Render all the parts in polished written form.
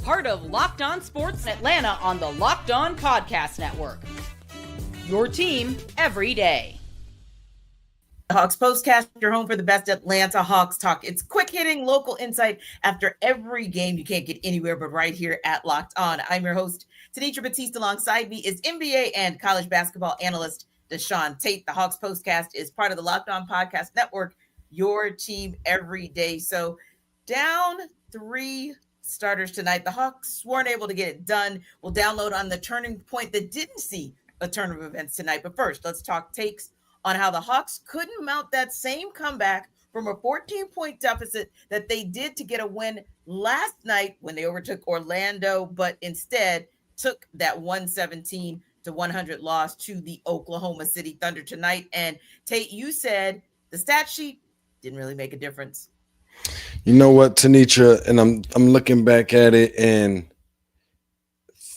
part of Locked On Sports Atlanta on the Locked On Podcast Network. Your team every day. Hawks Postcast, your home for the best Atlanta Hawks talk. It's quick hitting local insight after every game. You can't get anywhere but right here at Locked On. I'm your host, Tenitra Batiste. Alongside me is NBA and college basketball analyst DeShaun Tate. The Hawks Postcast is part of the Locked On Podcast Network, your team every day. So down 3 starters tonight. The Hawks weren't able to get it done. We'll download on the turning point that didn't see a turn of events tonight. But first, let's talk takes on how the Hawks couldn't mount that same comeback from a 14-point deficit that they did to get a win last night when they overtook Orlando, but instead took that 117-100 loss to the Oklahoma City Thunder tonight. And Tate, you said the stat sheet didn't really make a difference. You know what, Tenitra, and I'm looking back at it, and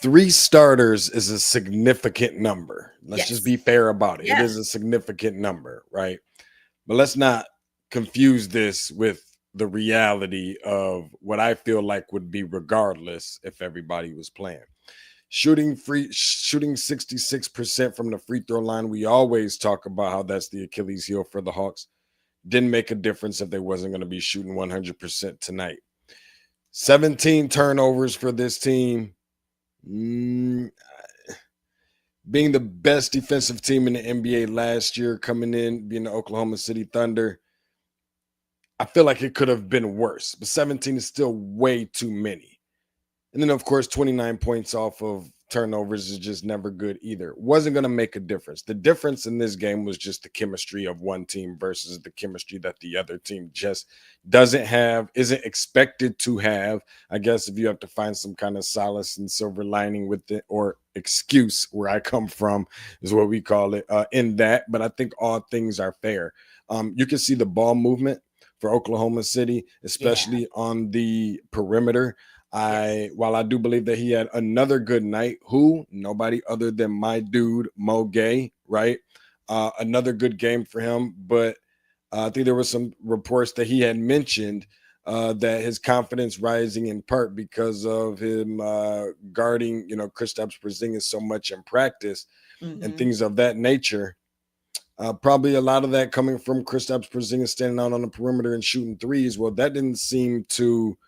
3 starters is a significant number. Let's just be fair about it. It is a significant number, right? But let's not confuse this with the reality of what I feel like would be regardless if everybody was playing. Shooting 66% from the free throw line. We always talk about how that's the Achilles heel for the Hawks. Didn't make a difference if they wasn't going to be shooting 100% tonight. 17 turnovers for this team. Being the best defensive team in the NBA last year, coming in, being the Oklahoma City Thunder, I feel like it could have been worse, but 17 is still way too many. And then, of course, 29 points off of turnovers is just never good either. Wasn't going to make a difference. The difference in this game was just the chemistry of one team versus the chemistry that the other team just doesn't have, isn't expected to have. I guess if you have to find some kind of solace and silver lining with it, or excuse, where I come from is what we call it, in that. But I think all things are fair. You can see the ball movement for Oklahoma City, especially on the perimeter. While I do believe that he had another good night, nobody other than my dude, Mouhamed Gueye, right? Another good game for him. But I think there were some reports that he had mentioned that his confidence rising in part because of him guarding, Kristaps Porzingis so much in practice and things of that nature. Probably a lot of that coming from Kristaps Porzingis standing out on the perimeter and shooting threes. Well, that didn't seem to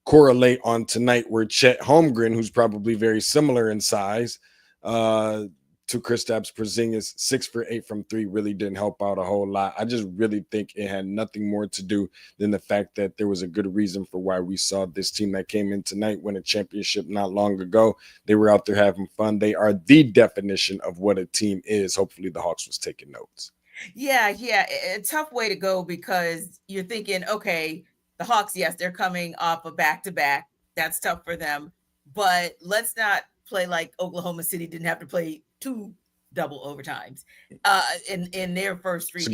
correlate on tonight, where Chet Holmgren, who's probably very similar in size to Kristaps Porzingis, 6 for 8 from 3, really didn't help out a whole lot. I just really think it had nothing more to do than the fact that there was a good reason for why we saw this team that came in tonight win a championship not long ago. They were out there having fun. They are the definition of what a team is. Hopefully the Hawks was taking notes. Yeah. A tough way to go, because you're thinking, okay, the Hawks, yes, they're coming off a back-to-back. That's tough for them. But let's not play like Oklahoma City didn't have to play 2 double overtimes in their first 3 games.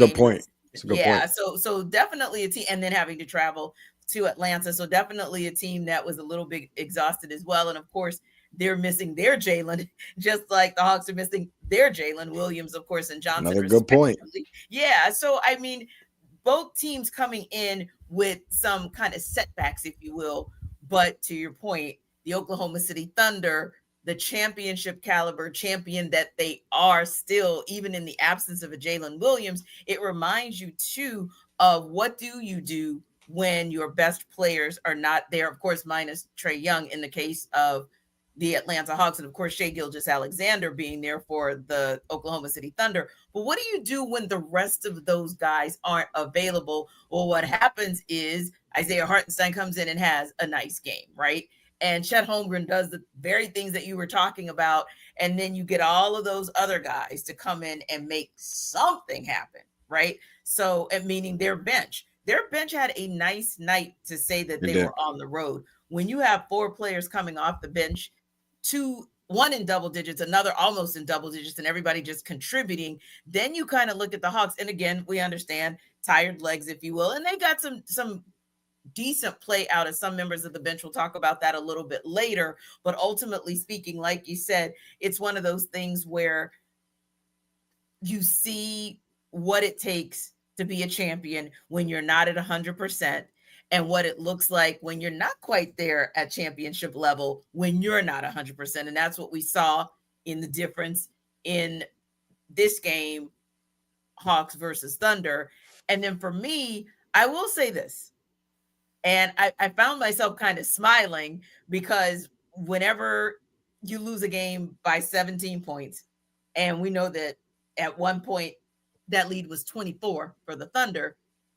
It's a good point. So definitely a team, and then having to travel to Atlanta. So definitely a team that was a little bit exhausted as well. And of course, they're missing their Jalen, just like the Hawks are missing their Jalen Williams, of course, and Johnson. Another good point. Yeah. So, I mean, both teams coming in with some kind of setbacks, if you will. But to your point, the Oklahoma City Thunder, the championship caliber champion that they are still, even in the absence of a Jalen Williams, it reminds you too of what do you do when your best players are not there, of course, minus Trae Young in the case of the Atlanta Hawks, and of course, Shai Gilgeous-Alexander being there for the Oklahoma City Thunder. But what do you do when the rest of those guys aren't available? Well, what happens is Isaiah Hartenstein comes in and has a nice game, right? And Chet Holmgren does the very things that you were talking about. And then you get all of those other guys to come in and make something happen, right? So, meaning their bench had a nice night to say that they were on the road. When you have 4 players coming off the bench, 1 in double digits, another almost in double digits, and everybody just contributing, then you kind of look at the Hawks. And again, we understand tired legs, if you will, and they got some decent play out of some members of the bench. We'll talk about that a little bit later. But ultimately speaking, like you said, it's one of those things where you see what it takes to be a champion when you're not at 100%. and what it looks like when you're not quite there at championship level, when you're not 100%. And that's what we saw in the difference in this game, Hawks versus Thunder. And then for me, I will say this, and I found myself kind of smiling because whenever you lose a game by 17 points, and we know that at one point that lead was 24 for the Thunder,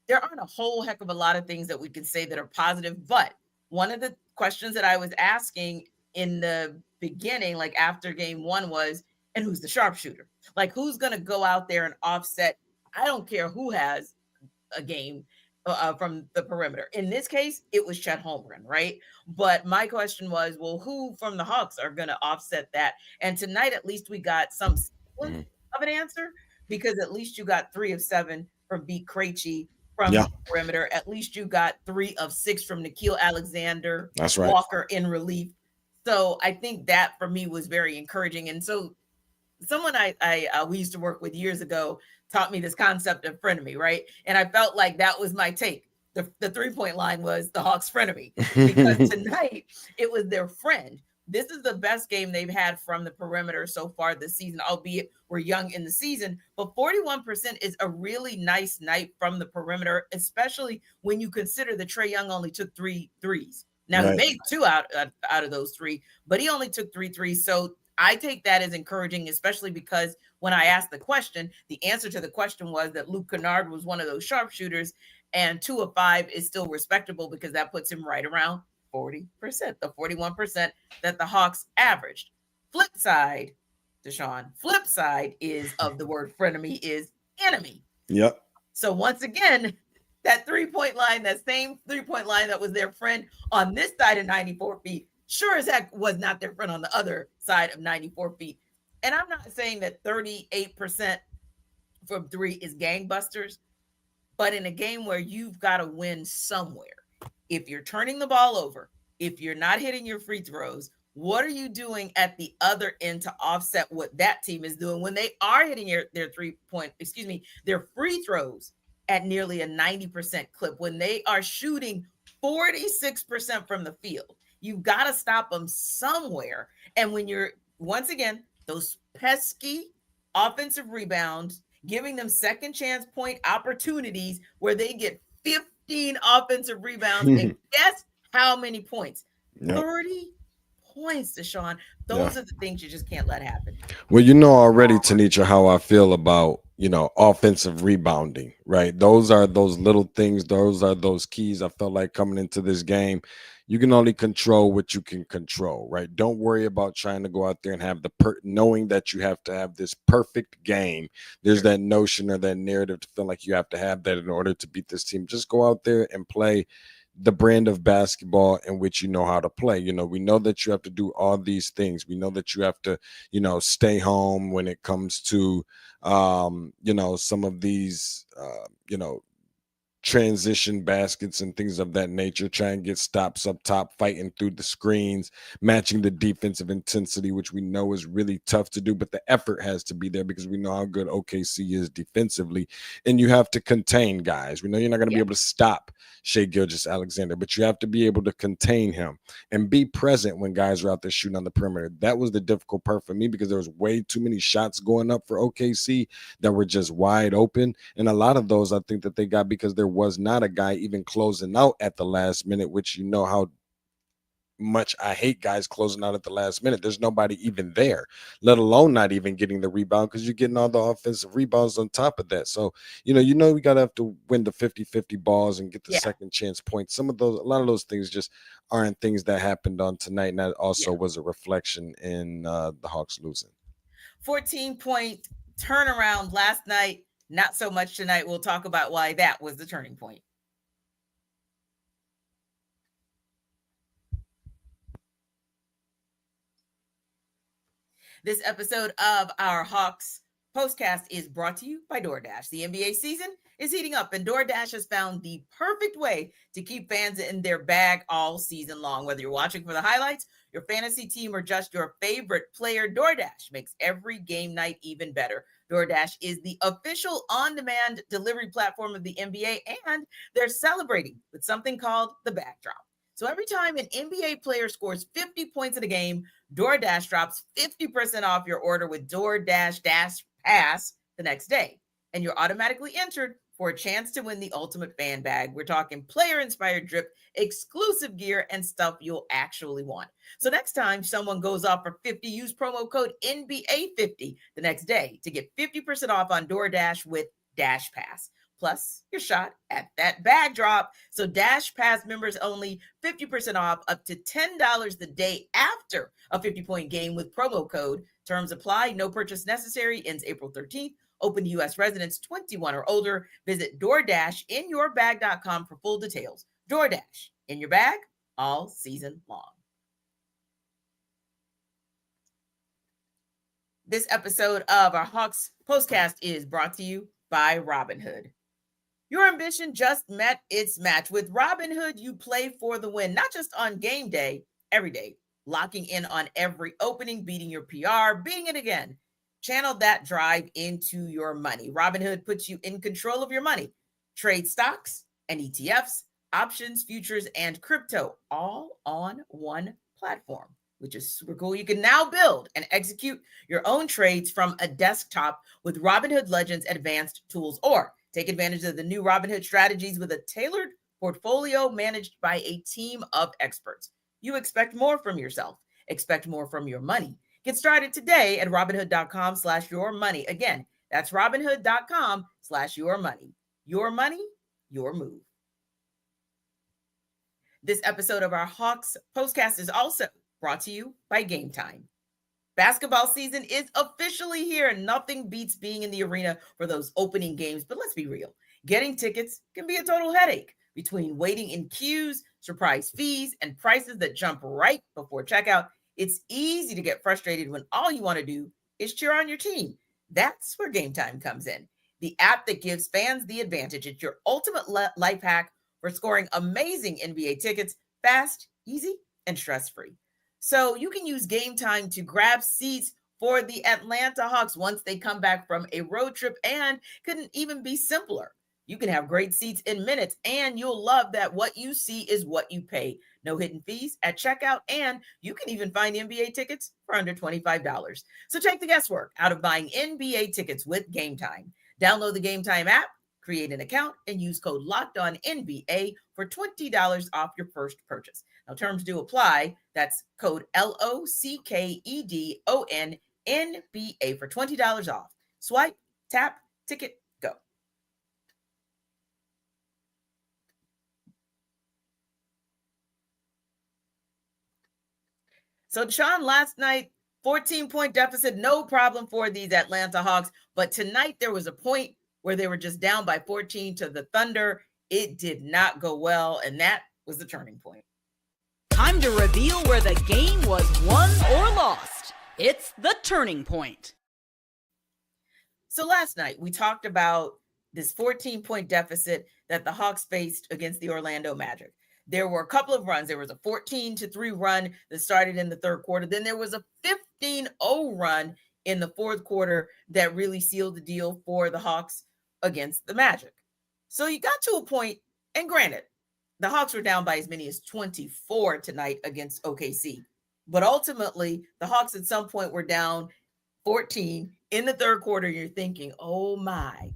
there aren't a whole heck of a lot of things that we can say that are positive. But one of the questions that I was asking in the beginning, like after game one, was, and who's the sharpshooter? Like, who's going to go out there and offset? I don't care who has a game from the perimeter. In this case, it was Chet Holmgren, right? But my question was, well, who from the Hawks are going to offset that? And tonight, at least we got some semblance of an answer, because at least you got 3 of 7 from Beat Krejci from the perimeter. At least you got 3 of 6 from Gilgeous-Alexander. That's right. Walker in relief. So I think that for me was very encouraging. And so someone we used to work with years ago taught me this concept of frenemy, right? And I felt like that was my take. The 3-point line was the Hawks' frenemy, because tonight it was their friend. This is the best game they've had from the perimeter so far this season, albeit we're young in the season. But 41% is a really nice night from the perimeter, especially when you consider that Trae Young only took 3 threes. Now, He made 2 out of those 3, but he only took 3 threes. So I take that as encouraging, especially because when I asked the question, the answer to the question was that Luke Kennard was one of those sharpshooters, and 2 of 5 is still respectable because that puts him right around 40%, the 41% that the Hawks averaged. Flip side, DeShaun, flip side is of the word frenemy is enemy. Yep. So once again, that 3-point line, that same 3-point line that was their friend on this side of 94 feet, sure as heck was not their friend on the other side of 94 feet. And I'm not saying that 38% from 3 is gangbusters, but in a game where you've got to win somewhere, if you're turning the ball over, if you're not hitting your free throws, what are you doing at the other end to offset what that team is doing when they are hitting their their free throws at nearly a 90% clip, when they are shooting 46% from the field? You've got to stop them somewhere. And when you're, once again, those pesky offensive rebounds, giving them second chance point opportunities where they get 15 offensive rebounds and guess how many points? 30 points, DeShaun. Those are the things you just can't let happen. Well, you know already, Tenitra, how I feel about, offensive rebounding, right? Those are those little things. Those are those keys. I felt like coming into this game, you can only control what you can control, right? Don't worry about trying to go out there and have knowing that you have to have this perfect game. There's that notion or that narrative to feel like you have to have that in order to beat this team. Just go out there and play the brand of basketball in which you know how to play. We know that you have to do all these things. We know that you have to, stay home when it comes to, some of these, transition baskets and things of that nature. Try and get stops up top, fighting through the screens, matching the defensive intensity, which we know is really tough to do, but the effort has to be there because we know how good OKC is defensively, and you have to contain guys. We know you're not going to be able to stop Shai Gilgeous-Alexander, but you have to be able to contain him and be present when guys are out there shooting on the perimeter. That was the difficult part for me because there was way too many shots going up for OKC that were just wide open, and a lot of those I think that they got because there was not a guy even closing out at the last minute, which you know how much I hate guys closing out at the last minute. There's nobody even there, let alone not even getting the rebound, because you're getting all the offensive rebounds on top of that. So, we got to have to win the 50-50 balls and get the second chance points. A lot of those things just aren't things that happened on tonight. And that also was a reflection in the Hawks losing. 14-point turnaround last night. Not so much tonight. We'll talk about why that was the turning point. This episode of our Hawks Postcast is brought to you by DoorDash. The NBA season is heating up, and DoorDash has found the perfect way to keep fans in their bag all season long. Whether you're watching for the highlights, your fantasy team, or just your favorite player, DoorDash makes every game night even better. DoorDash is the official on-demand delivery platform of the NBA, and they're celebrating with something called the Bag Drop. So every time an NBA player scores 50 points in a game, DoorDash drops 50% off your order with DoorDash Dash Pass the next day. And you're automatically entered for a chance to win the ultimate fan bag. We're talking player-inspired drip, exclusive gear, and stuff you'll actually want. So next time someone goes off for 50, use promo code NBA50 the next day to get 50% off on DoorDash with Dash Pass. Plus your shot at that bag drop. So Dash Pass members only 50% off up to $10 the day after a 50-point game with promo code. Terms apply. No purchase necessary. Ends April 13th. Open to U.S. residents 21 or older. Visit DoorDashInYourBag.com for full details. DoorDash, in your bag all season long. This episode of our Hawks Postcast is brought to you by Robinhood. Your ambition just met its match. With Robinhood, you play for the win, not just on game day, every day. Locking in on every opening, beating your PR, beating it again. Channel that drive into your money. Robinhood puts you in control of your money. Trade stocks and ETFs, options, futures, and crypto, all on one platform, which is super cool. You can now build and execute your own trades from a desktop with Robinhood Legends advanced tools, or take advantage of the new Robinhood strategies with a tailored portfolio managed by a team of experts. You expect more from yourself. Expect more from your money. Get started today at Robinhood.com/yourmoney. Again, that's Robinhood.com/yourmoney. Your money, your move. This episode of our Hawks Postcast is also brought to you by Game Time. Basketball season is officially here, and nothing beats being in the arena for those opening games. But let's be real. Getting tickets can be a total headache between waiting in queues, surprise fees, and prices that jump right before checkout. It's easy to get frustrated when all you want to do is cheer on your team. That's where Game Time comes in. The app that gives fans the advantage. It's your ultimate life hack for scoring amazing NBA tickets fast, easy, and stress-free. So you can use Game Time to grab seats for the Atlanta Hawks once they come back from a road trip, and couldn't even be simpler. You can have great seats in minutes, and you'll love that what you see is what you pay. No hidden fees at checkout, and you can even find NBA tickets for under $25. So take the guesswork out of buying NBA tickets with Game Time. Download the Game Time app, create an account, and use code LOCKEDONNBA for $20 off your first purchase. Now, terms do apply. That's code LOCKEDONNBA for $20 off. Swipe, tap, ticket, go. So, DeShaun, last night, 14-point deficit, no problem for these Atlanta Hawks. But tonight, there was a point where they were just down by 14 to the Thunder. It did not go well, and that was the turning point. Time to reveal where the game was won or lost. It's the turning point. So last night, we talked about this 14-point deficit that the Hawks faced against the Orlando Magic. There were a couple of runs. There was a 14-3 run that started in the third quarter. Then there was a 15-0 run in the fourth quarter that really sealed the deal for the Hawks against the Magic. So you got to a point, and granted, the Hawks were down by as many as 24 tonight against OKC. But ultimately, the Hawks at some point were down 14 in the third quarter. You're thinking, oh my,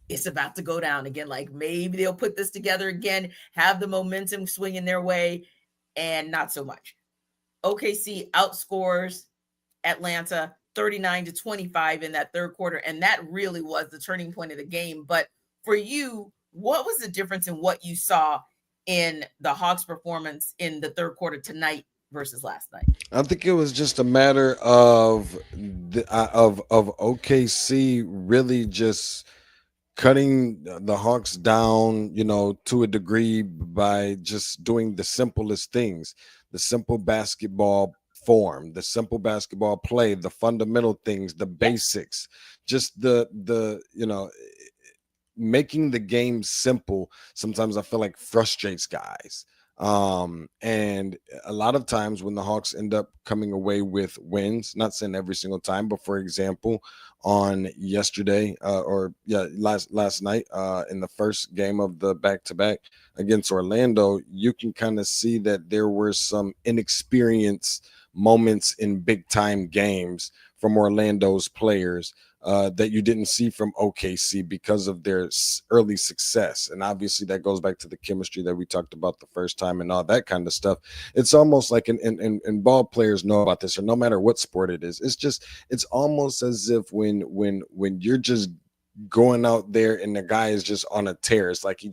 it's about to go down again. Like maybe they'll put this together again, have the momentum swinging their way, and not so much. OKC outscores Atlanta 39-25 in that third quarter, and that really was the turning point of the game. But for you, what was the difference in what you saw in the Hawks' performance in the third quarter tonight versus last night? I think it was just a matter of OKC really just cutting the Hawks down, to a degree by just doing the simplest things, the simple basketball form, the simple basketball play, the fundamental things, the basics, just the making the game simple sometimes I feel like frustrates guys. And a lot of times when the Hawks end up coming away with wins, not saying every single time, but for example, on yesterday last night in the first game of the back-to-back against Orlando, you can kind of see that there were some inexperienced moments in big time games from Orlando's players that you didn't see from OKC because of their early success. And obviously that goes back to the chemistry that we talked about the first time and all that kind of stuff. It's almost like, and ball players know about this, or no matter what sport it is, it's almost as if when you're just going out there and the guy is just on a tear, it's like he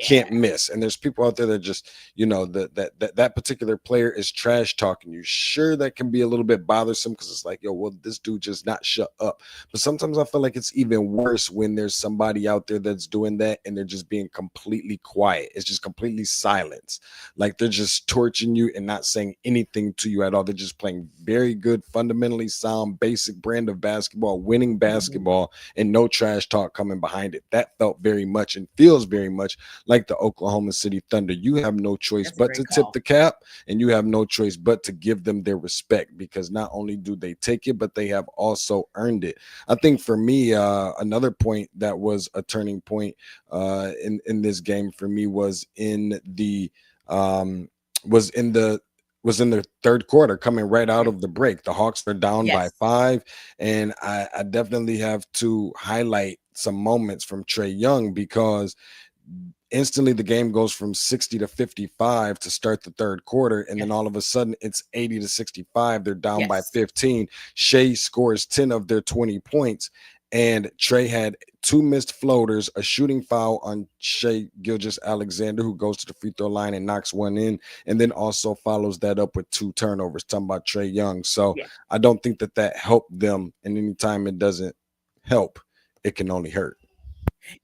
can't miss. And there's people out there that just, that particular player is trash talking you. Sure, that can be a little bit bothersome because it's like, this dude just not shut up. But sometimes I feel like it's even worse when there's somebody out there that's doing that and they're just being completely quiet. It's just completely silence. Like they're just torching you and not saying anything to you at all. They're just playing very good, fundamentally sound, basic brand of basketball, winning basketball, and no trash talk coming behind it. That felt very much and feels very much like the Oklahoma City Thunder. You have no choice but to tip the cap, and you have no choice but to give them their respect, because not only do they take it, but they have also earned it. I think for me, another point that was a turning point in this game for me was in the third quarter, coming right out of the break. The Hawks are down by 5, and I definitely have to highlight some moments from Trae Young, because instantly the game goes from 60 to 55 to start the third quarter, and then all of a sudden it's 80 to 65. They're down by 15. Shai scores 10 of their 20 points, and Trae had 2 missed floaters, a shooting foul on Shai Gilgeous-Alexander, who goes to the free throw line and knocks one in, and then also follows that up with 2 turnovers. Talking about Trae Young. So I don't think that helped them, and anytime it doesn't help, it can only hurt.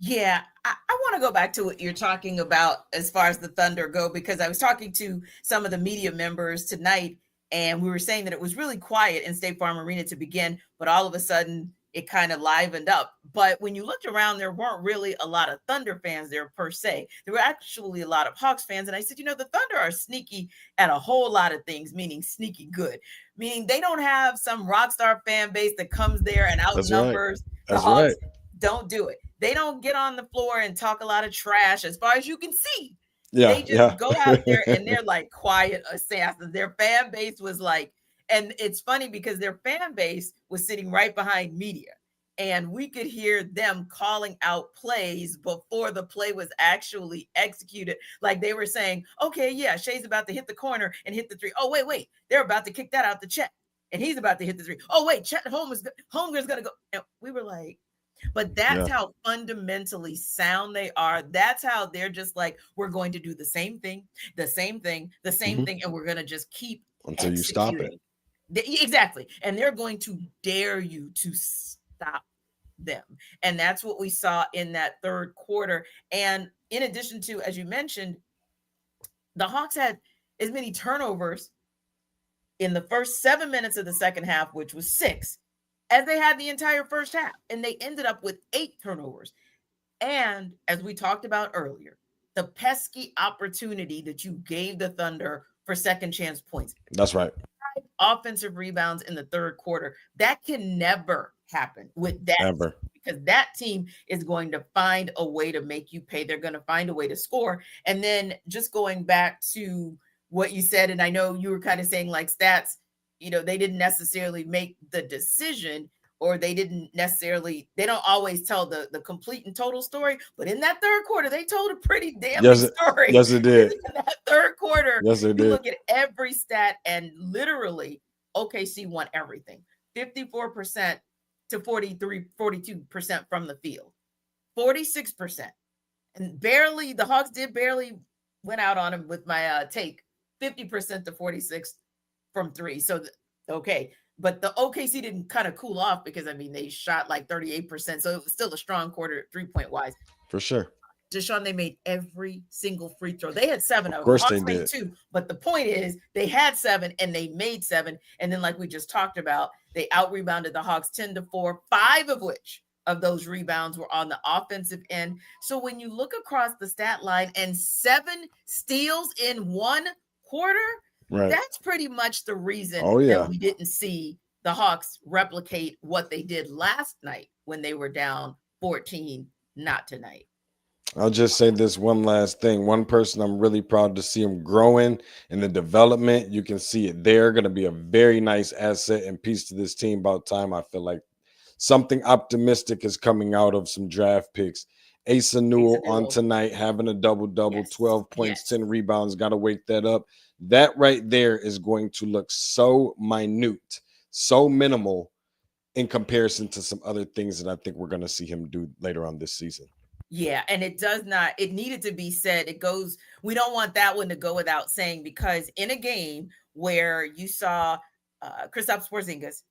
Yeah, I want to go back to what you're talking about as far as the Thunder go, because I was talking to some of the media members tonight, and we were saying that it was really quiet in State Farm Arena to begin, but all of a sudden it kind of livened up. But when you looked around, there weren't really a lot of Thunder fans there per se. There were actually a lot of Hawks fans. And I said, the Thunder are sneaky at a whole lot of things, meaning sneaky good, meaning they don't have some rock star fan base that comes there and outnumbers the Hawks. Don't do it. They don't get on the floor and talk a lot of trash as far as you can see. They just go out there and they're like quiet assassins. Their fan base was like, and it's funny because their fan base was sitting right behind media, and we could hear them calling out plays before the play was actually executed. Like they were saying, okay, yeah, Shai's about to hit the corner and hit the 3. Oh, wait, they're about to kick that out to Chet, and he's about to hit the 3. Oh, wait, Chet Holmgren's going to go. And we were like, but that's how fundamentally sound they are. That's how they're just like, we're going to do the same thing, and we're going to just keep until you stop it. Exactly. And they're going to dare you to stop them. And that's what we saw in that third quarter. And in addition to, as you mentioned, the Hawks had as many turnovers in the first 7 minutes of the second half, which was 6, as they had the entire first half. And they ended up with 8 turnovers. And as we talked about earlier, the pesky opportunity that you gave the Thunder for second chance points. That's right. Offensive rebounds in the third quarter. That can never happen with that team, because that team is going to find a way to make you pay. They're going to find a way to score. And then just going back to what you said, and I know you were kind of saying like stats, they didn't necessarily make the decision, or they don't always tell the complete and total story. But in that third quarter, they told a pretty damn story. Yes, they did. In that third quarter, yes, they did. Look at every stat, and literally OKC won everything. 54% to 42% from the field. 46%. And the Hawks barely went out on him with my take. 50% to 46 from 3. So, okay. But the OKC didn't kind of cool off, because, they shot like 38%. So it was still a strong quarter 3-point wise. For sure. DeShaun, they made every single free throw. They had 7 of them. Of course Hawks they did. made 2. But the point is, they had 7 and they made 7. And then, like we just talked about, they out-rebounded the Hawks 10-4, 5 of which of those rebounds were on the offensive end. So when you look across the stat line and 7 steals in 1 quarter, Right. that's pretty much the reason that we didn't see the Hawks replicate what they did last night when they were down 14, not tonight. I'll just say this one last thing. One person I'm really proud to see him growing in the development. You can see it there. Going to be a very nice asset and piece to this team. About time. I feel like something optimistic is coming out of some draft picks. Asa Newell on tonight, having a double-double, 12 points, 10 rebounds. Got to wake that up. That right there is going to look so minute, so minimal in comparison to some other things that I think we're going to see him do later on this season. Yeah, and it needed to be said. We don't want that one to go without saying, because in a game where you saw Kristaps Porzingis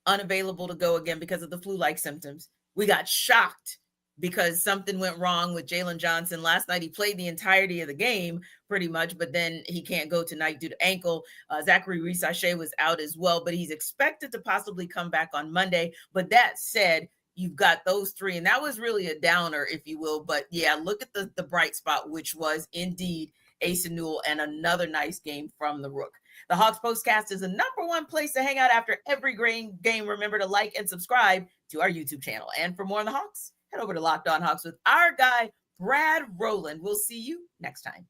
unavailable to go again because of the flu-like symptoms, we got shocked because something went wrong with Jalen Johnson last night. He played the entirety of the game pretty much, but then he can't go tonight due to ankle. Zachary Reese-Shai was out as well, but he's expected to possibly come back on Monday. But that said, you've got those 3, and that was really a downer, if you will. But yeah, look at the bright spot, which was indeed Asa Newell, and another nice game from the Rook. The Hawks Postcast is the #1 place to hang out after every game. Remember to like and subscribe to our YouTube channel. And for more on the Hawks, head over to Locked On Hawks with our guy, Brad Rowland. We'll see you next time.